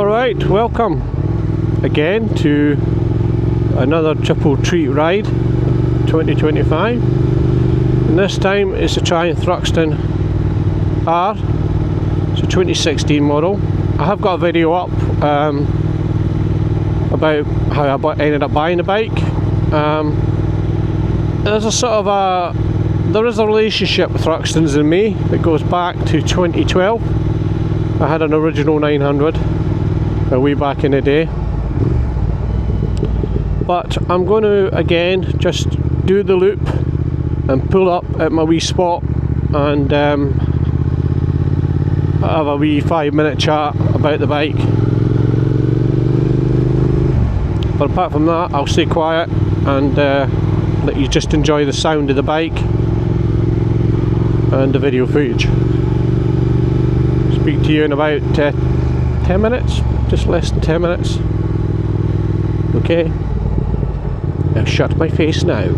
Alright, welcome again to another triple treat ride 2025, and this time it's to try and Thruxton R. It's a 2016 model. I have got a video up about how I ended up buying the bike. There's a sort of there is a relationship with Thruxtons and me that goes back to 2012. I had an original 900 way back in the day, but I'm going to again just do the loop and pull up at my wee spot and have a wee 5-minute chat about the bike. But apart from that, I'll stay quiet and let you just enjoy the sound of the bike and the video footage. Speak to you in about 10 minutes, just less than 10 minutes. Okay, I'll shut my face now.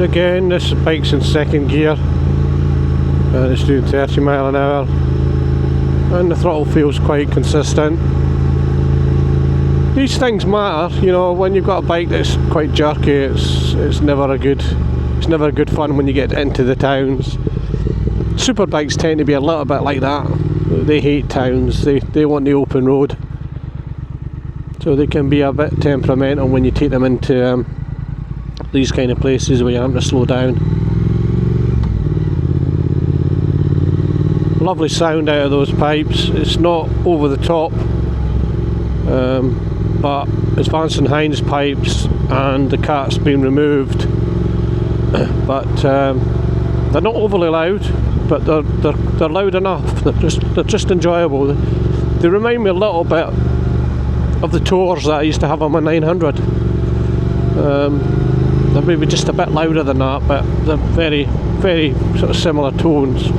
Again, this bike's in second gear and it's doing 30 mile an hour, and the throttle feels quite consistent. These things matter, you know, when you've got a bike that's quite jerky, it's never good fun when you get into the towns. Super bikes tend to be a little bit like that. They hate towns, they want the open road. So they can be a bit temperamental when you take them into these kind of places where you have to slow down. Lovely sound out of those pipes. It's not over the top, but it's Vance and Hines pipes, and the cat's been removed. But they're not overly loud, but they're loud enough. They're just enjoyable. They remind me a little bit of the Tours that I used to have on my 900. They're maybe just a bit louder than that, but they're very, very sort of similar tones.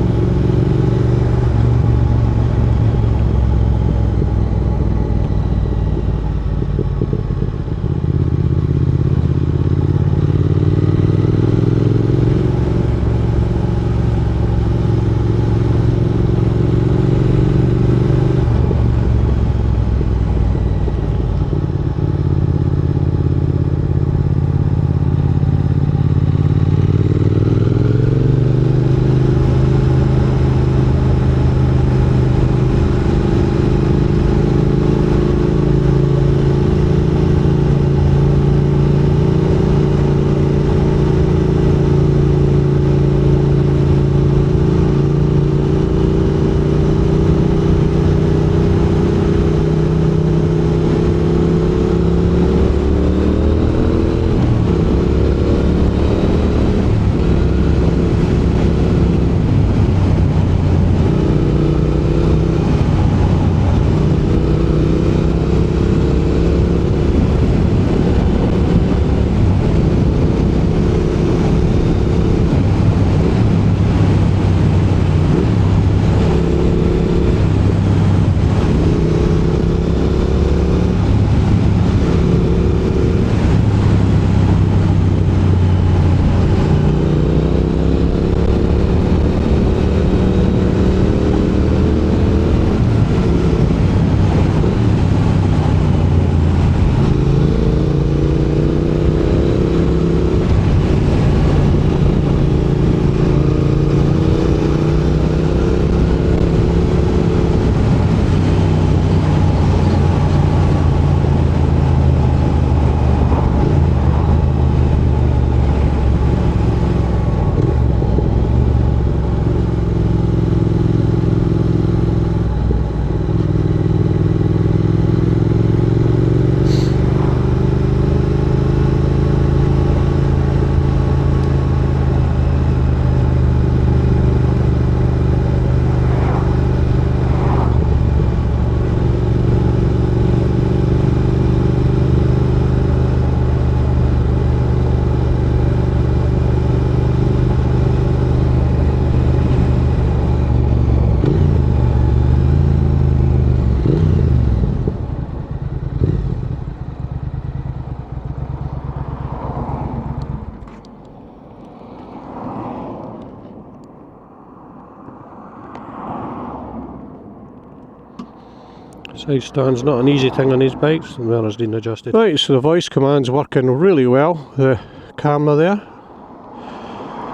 Side stand's not an easy thing on these bikes, and well, it's been adjusted. Right, so the voice command's working really well, the camera there.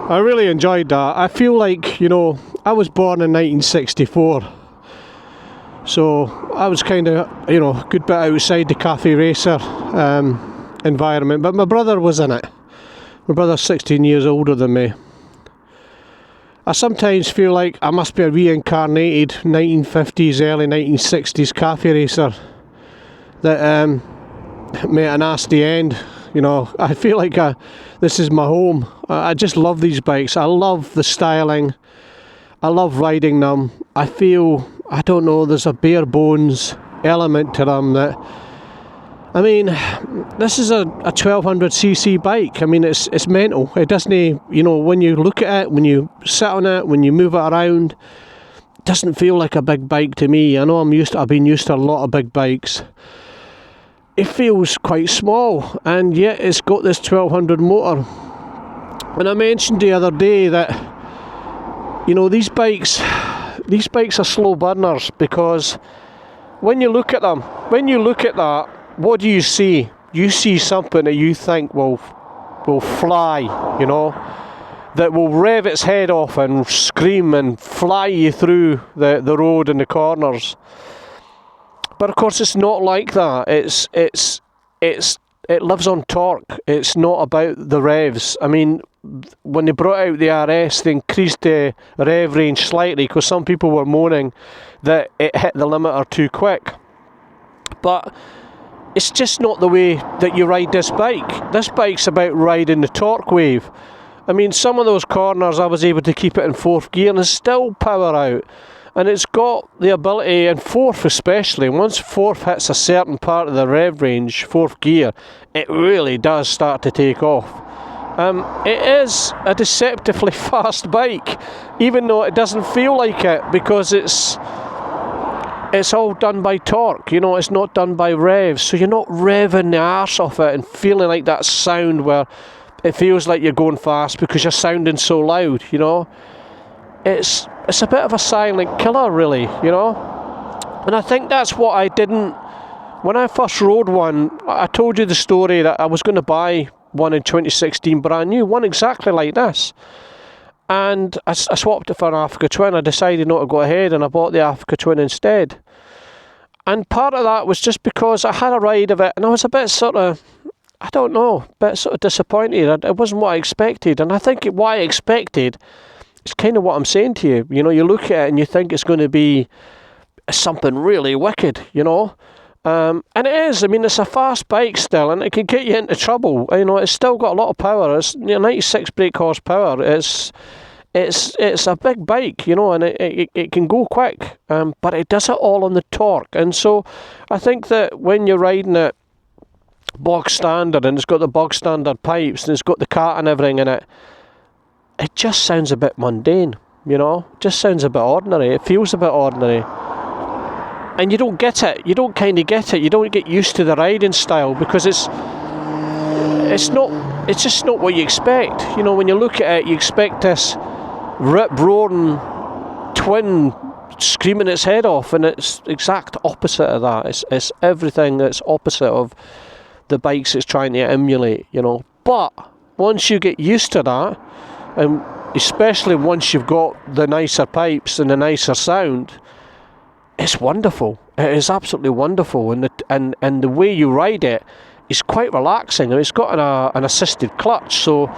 I really enjoyed that. I feel like, you know, I was born in 1964, so I was kind of, you know, a good bit outside the cafe racer environment, but my brother was in it. My brother's 16 years older than me. I sometimes feel like I must be a reincarnated 1950s, early 1960s cafe racer that met a nasty end. You know, I feel like this is my home. I just love these bikes. I love the styling. I love riding them. I feel, I don't know, there's a bare bones element to them that, I mean, this is a 1200cc bike. I mean, it's mental. It doesn't, you know, when you look at it, when you sit on it, when you move it around, it doesn't feel like a big bike to me. I know I've been used to a lot of big bikes. It feels quite small, and yet it's got this 1200 motor. And I mentioned the other day that, you know, these bikes are slow burners, because when you look at them, when you look at that, what do you see? You see something that you think will fly, you know, that will rev its head off and scream and fly you through the road and the corners. But of course it's not like that. It lives on torque. It's not about the revs. I mean, when they brought out the RS, they increased the rev range slightly because some people were moaning that it hit the limiter too quick. But it's just not the way that you ride this bike. This bike's about riding the torque wave. I mean, some of those corners I was able to keep it in 4th gear and still power out. And it's got the ability, in 4th especially, once 4th hits a certain part of the rev range, 4th gear, it really does start to take off. It is a deceptively fast bike, even though it doesn't feel like it, because it's all done by torque, you know, it's not done by revs, so you're not revving the arse off it and feeling like that sound where it feels like you're going fast because you're sounding so loud, you know. It's a bit of a silent killer, really, you know. And I think that's what I didn't... When I first rode one, I told you the story that I was going to buy one in 2016, brand new, one exactly like this. And I swapped it for an Africa Twin. I decided not to go ahead and I bought the Africa Twin instead. And part of that was just because I had a ride of it and I was a bit sort of... I don't know, a bit sort of disappointed. It wasn't what I expected. And I think what I expected... It's kind of what I'm saying to you. You know, you look at it and you think it's going to be something really wicked, you know. And it is. I mean, it's a fast bike still, and it can get you into trouble. You know, it's still got a lot of power. It's 96 brake horsepower. It's a big bike, you know, and it can go quick. But it does it all on the torque. And so I think that when you're riding it bog standard, and it's got the bog standard pipes, and it's got the cart and everything in it, it just sounds a bit mundane, you know. It just sounds a bit ordinary. It feels a bit ordinary. And you don't get it. You don't kind of get it. You don't get used to the riding style because it's just not what you expect. You know, when you look at it, you expect this rip-roaring twin screaming its head off, and it's exact opposite of that. It's everything that's opposite of the bikes it's trying to emulate, you know. But once you get used to that, and especially once you've got the nicer pipes and the nicer sound, it's wonderful. It is absolutely wonderful, and the way you ride it is quite relaxing. It's got an assisted clutch, so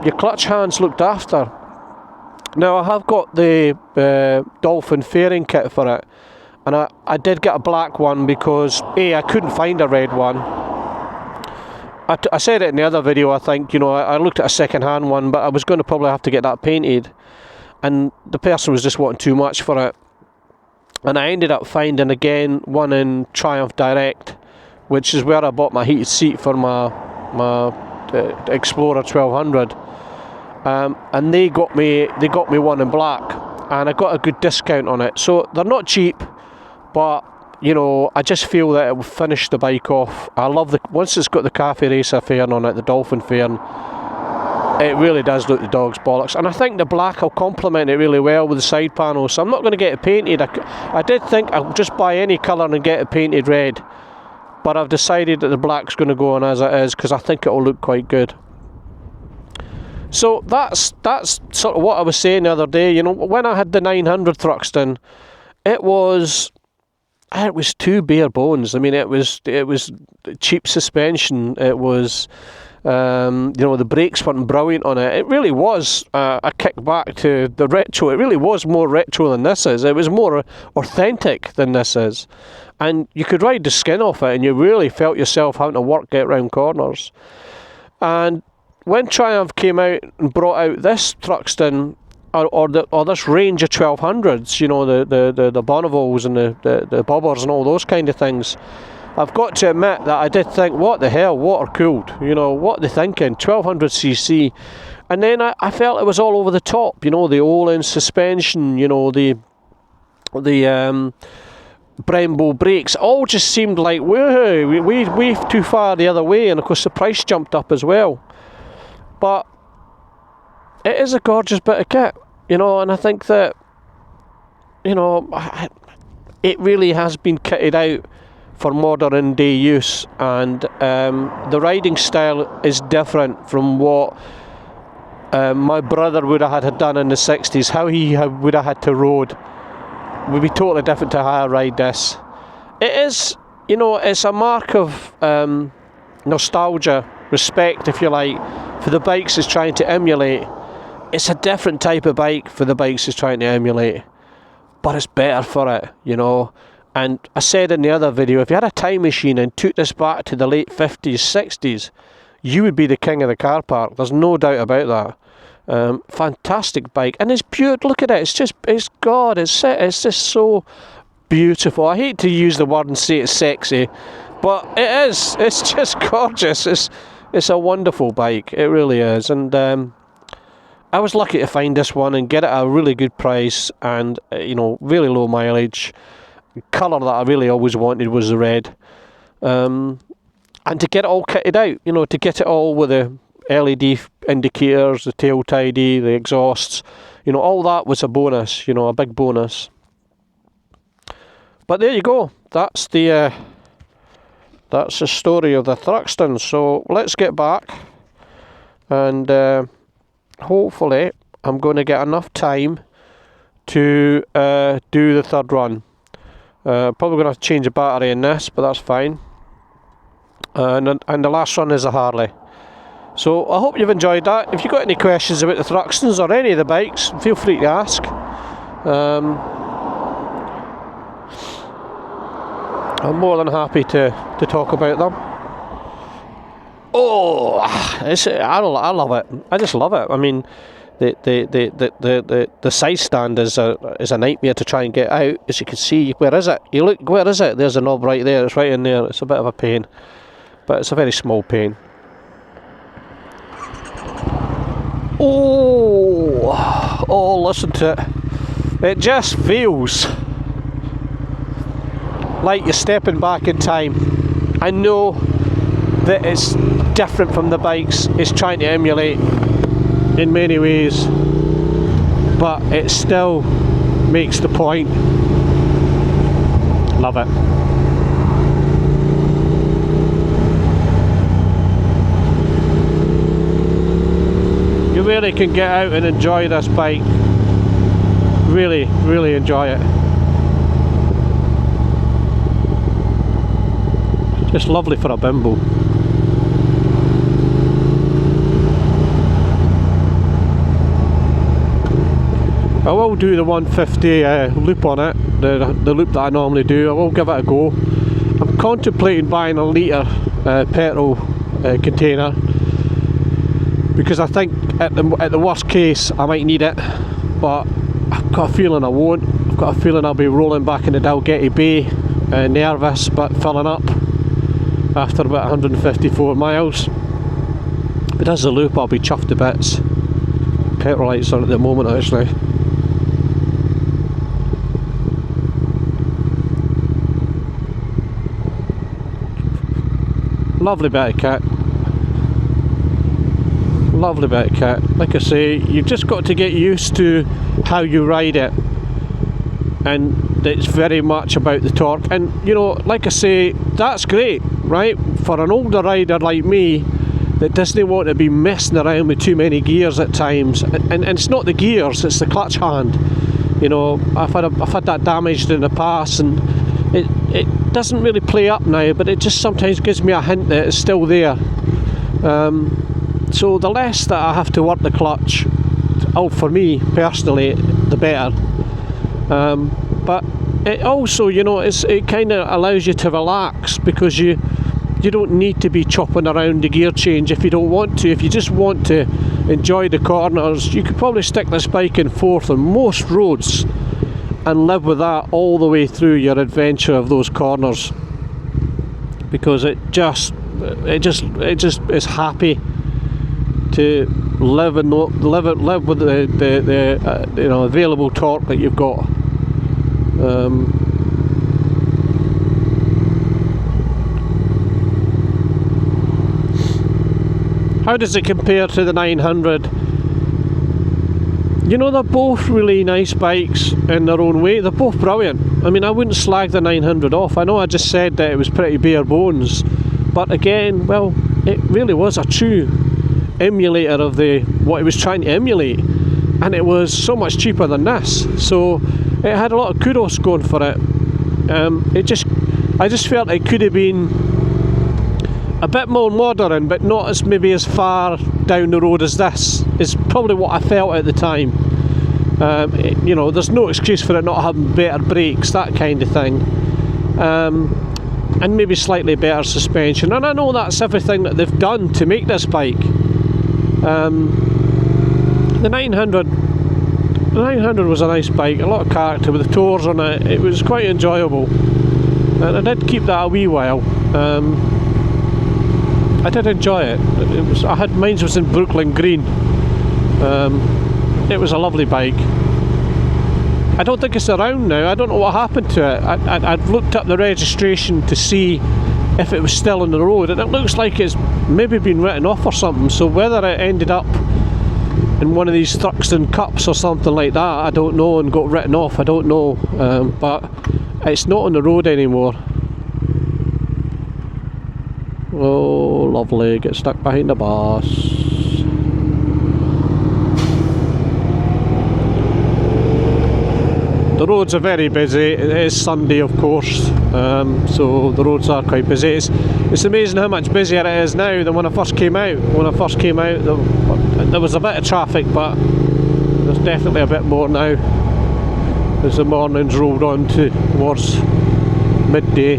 your clutch hand's looked after. Now I have got the Dolphin fairing kit for it, and I did get a black one because I couldn't find a red one. I said it in the other video, I think, you know, I looked at a second-hand one, but I was going to probably have to get that painted. And the person was just wanting too much for it. And I ended up finding, again, one in Triumph Direct, which is where I bought my heated seat for my Explorer 1200. And they got me one in black. And I got a good discount on it. So they're not cheap, but... you know, I just feel that it will finish the bike off. I love once it's got the Cafe Racer fairing on it, the Dolphin fairing, it really does look the dog's bollocks. And I think the black will complement it really well with the side panels. So I'm not going to get it painted. I did think I'll just buy any colour and get it painted red, but I've decided that the black's going to go on as it is because I think it will look quite good. So that's sort of what I was saying the other day. You know, when I had the 900 Thruxton, it was too bare bones. I mean, it was cheap suspension. It was, you know, the brakes weren't brilliant on it. It really was a kick back to the retro. It really was more retro than this is. It was more authentic than this is. And you could ride the skin off it and you really felt yourself having to work, get round corners. And when Triumph came out and brought out this Thruxton, or this range of 1200s, you know, the Bonnevals and the Bobbers and all those kind of things, I've got to admit that I did think, what the hell, water cooled, you know, what are they thinking, 1200cc. And then I felt it was all over the top, you know, the Olin suspension, you know, the Brembo brakes, all just seemed like, whoa, way too far the other way. And of course the price jumped up as well. But it is a gorgeous bit of kit, you know, and I think that, you know, it really has been kitted out for modern day use, and the riding style is different from what my brother would have had to done in the 60s. How he would have had to rode would be totally different to how I ride this. It is, you know, it's a mark of nostalgia, respect, if you like, for the bikes it's trying to emulate. It's a different type of bike for the bikes it's trying to emulate, but it's better for it, you know. And I said in the other video, if you had a time machine and took this back to the late 50s, 60s, you would be the king of the car park. There's no doubt about that. Fantastic bike, and it's beautiful. Look at it. It's God. It's just so beautiful. I hate to use the word and say it's sexy, but it is. It's just gorgeous. It's a wonderful bike. It really is. And I was lucky to find this one and get it at a really good price, and you know, really low mileage. Colour that I really always wanted was the red. And to get it all kitted out, you know, to get it all with the LED indicators, the tail tidy, the exhausts, you know, all that was a bonus, you know, a big bonus. But there you go. That's the story of the Thruxton. So let's get back, and hopefully I'm going to get enough time to do the third run. Probably going to have to change the battery in this, but that's fine. And the last one is a Harley. So I hope you've enjoyed that. If you've got any questions about the Thruxtons or any of the bikes, feel free to ask. I'm more than happy to talk about them. Oh, I love it. I just love it. I mean, the side stand is a nightmare to try and get out. As you can see, where is it? You look, where is it? There's a knob right there. It's right in there. It's a bit of a pain, but it's a very small pain. Oh, listen to it. It just feels like you're stepping back in time. I know that it's different from the bikes it's trying to emulate in many ways, but it still makes the point. Love it. You really can get out and enjoy this bike. Really, really enjoy it. Just lovely for a bimbo. I will do the 150 loop on it, the loop that I normally do. I will give it a go. I'm contemplating buying a litre petrol container, because I think at the worst case I might need it, but I've got a feeling I won't. I've got a feeling I'll be rolling back into Dalgety Bay, nervous but filling up after about 154 miles. If it does the loop, I'll be chuffed to bits. Petrol lights on at the moment actually. Lovely bit of kit. Lovely bit of kit. Like I say, you've just got to get used to how you ride it, and it's very much about the torque. And you know, like I say, that's great, right? For an older rider like me that doesn't want to be messing around with too many gears at times, and it's not the gears, it's the clutch hand. You know, I've had that damaged in the past, and it doesn't really play up now, but it just sometimes gives me a hint that it's still there. So the less that I have to work the clutch, for me personally, the better. But it also, you know, it kind of allows you to relax, because you don't need to be chopping around the gear change if you don't want to. If you just want to enjoy the corners, you could probably stick this bike in fourth on most roads and live with that all the way through your adventure of those corners, because it just is happy to live with the you know, available torque that you've got. How does it compare to the 900? you know, they're both really nice bikes in their own way. They're both brilliant. I mean, I wouldn't slag the 900 off. I know I just said that it was pretty bare bones, but again, well, it really was a true emulator of what it was trying to emulate, and it was so much cheaper than this, so it had a lot of kudos going for it. I just felt it could have been a bit more modern, but not as maybe as far down the road as this, is probably what I felt at the time. You know, there's no excuse for it not having better brakes, that kind of thing, and maybe slightly better suspension, and I know that's everything that they've done to make this bike. The 900 was a nice bike, a lot of character with the tours on it. It was quite enjoyable, and I did keep that a wee while. I did enjoy it. Mine was in Brooklyn Green. It was a lovely bike. I don't think it's around now. I don't know what happened to it. I've looked up the registration to see if it was still on the road, and it looks like it's maybe been written off or something. So whether it ended up in one of these Thruxton Cups or something like that, I don't know, and got written off, I don't know. But it's not on the road anymore. Oh, lovely, get stuck behind the bus. The roads are very busy. It is Sunday, of course, so the roads are quite busy. It's amazing how much busier it is now than when I first came out. When I first came out, there was a bit of traffic, but there's definitely a bit more now as the mornings rolled on towards midday.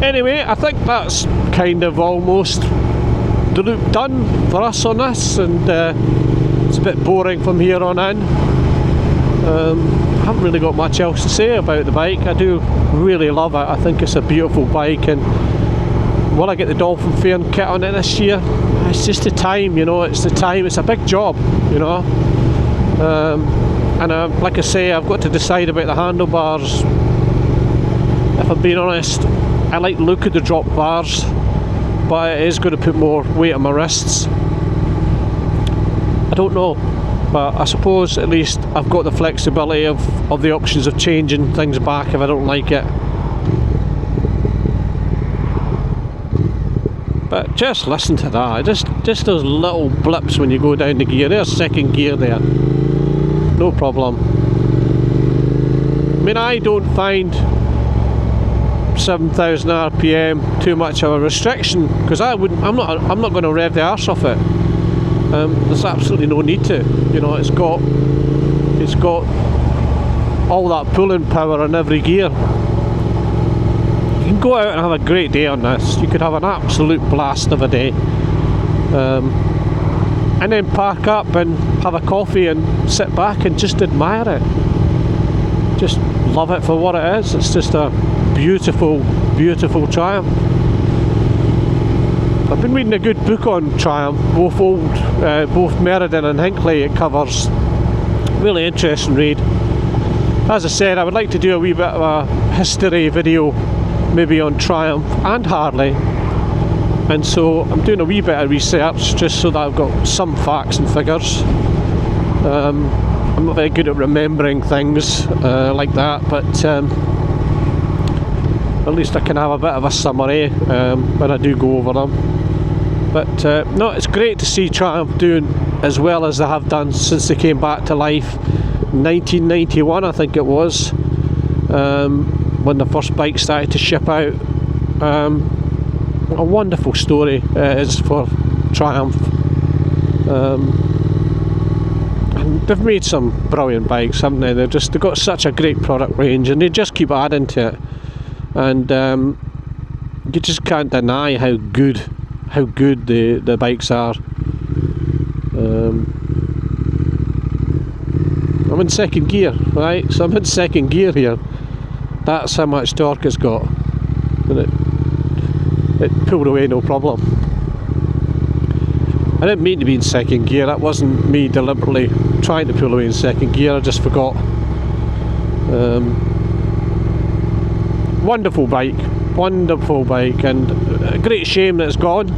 Anyway, I think that's kind of almost the loop done for us on this, and it's a bit boring from here on in. I haven't really got much else to say about the bike. I do really love it. I think it's a beautiful bike, and will I get the Dolphin Fairn kit on it this year? It's just the time, you know, it's the time. It's a big job, you know, and like I say, I've got to decide about the handlebars. If I'm being honest, I like the look of the drop bars, but it is going to put more weight on my wrists. I don't know, but I suppose at least I've got the flexibility of the options of changing things back if I don't like it. But just listen to that, just those little blips when you go down the gear. There's second gear there, no problem. I mean, I don't find 7,000 RPM too much of a restriction, because I'm not going to rev the arse off it. There's absolutely no need to. You know, it's got all that pulling power in every gear. You can go out and have a great day on this. You could have an absolute blast of a day, and then park up and have a coffee and sit back and just admire it. Just love it for what it is. It's just a beautiful, beautiful Triumph. I've been reading a good book on Triumph, both Meriden and Hinckley. It covers. Really interesting read. As I said, I would like to do a wee bit of a history video, maybe on Triumph and Harley, and so I'm doing a wee bit of research just so that I've got some facts and figures. I'm not very good at remembering things like that, but at least I can have a bit of a summary when I do go over them. But no, it's great to see Triumph doing as well as they have done since they came back to life. 1991, I think it was, when the first bike started to ship out. A wonderful story it is for Triumph. And they've made some brilliant bikes, haven't they? They've got such a great product range, and they just keep adding to it. And you just can't deny how good the bikes are. I'm in second gear, right? So I'm in second gear here. That's how much torque it's got, and it pulled away no problem. I didn't mean to be in second gear. That wasn't me deliberately trying to pull away in second gear. I just forgot. Wonderful bike, wonderful bike, and a great shame that it's gone.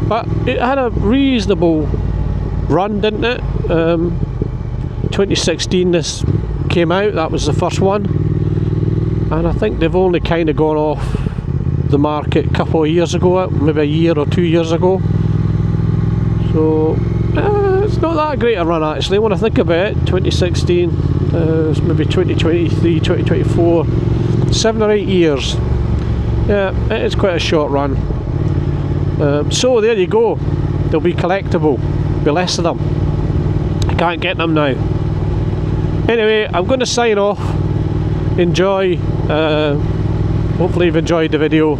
But it had a reasonable run, didn't it? 2016 this came out, that was the first one, and I think they've only kind of gone off the market a couple of years ago, maybe a year or 2 years ago. So it's not that great a run actually when I think about it. 2016, it's maybe 2023, 2024, 7 or 8 years. Yeah, it's quite a short run. So there you go, they'll be collectible, be less of them. I can't get them now. Anyway, I'm going to sign off. Enjoy. Hopefully you've enjoyed the video.